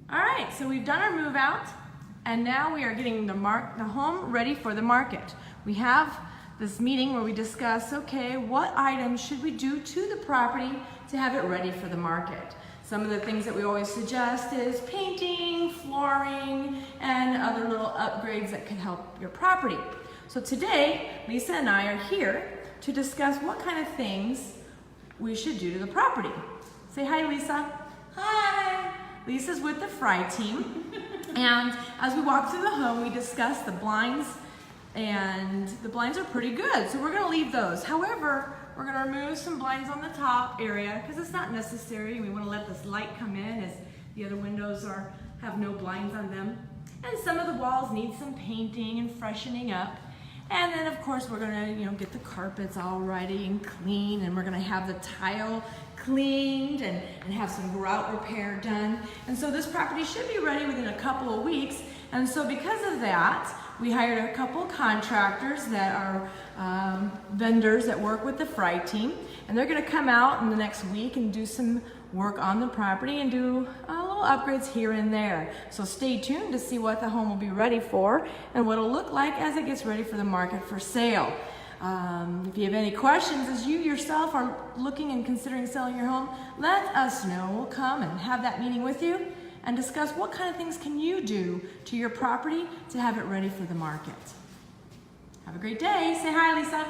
All right, so we've done our move out, and now we are getting the home ready for the market. We have this meeting where we discuss, okay, what items should we do to the property to have it ready for the market? Some of the things that we always suggest is painting, flooring, and other little upgrades that can help your property. So today, Lisa and I are here to discuss what kind of things we should do to the property. Say hi, Lisa. Hi. Lisa's with the Fry team. And as we walk through the home, we discuss the blinds, and the blinds are pretty good, so we're gonna leave those. However, we're gonna remove some blinds on the top area because it's not necessary. We wanna let this light come in as the other windows have no blinds on them. And some of the walls need some painting and freshening up. And then of course we're gonna get the carpets all ready and clean, and we're gonna have the tile cleaned and have some grout repair done. And so this property should be ready within a couple of weeks. And so because of that, we hired a couple contractors that are vendors that work with the Fry team. And they're gonna come out in the next week and do some work on the property and do little upgrades here and there. So stay tuned to see what the home will be ready for and what it'll look like as it gets ready for the market for sale. If you have any questions as you yourself are looking and considering selling your home, let us know. We'll come and have that meeting with you and discuss what kind of things can you do to your property to have it ready for the market. Have a great day. Say hi, Lisa.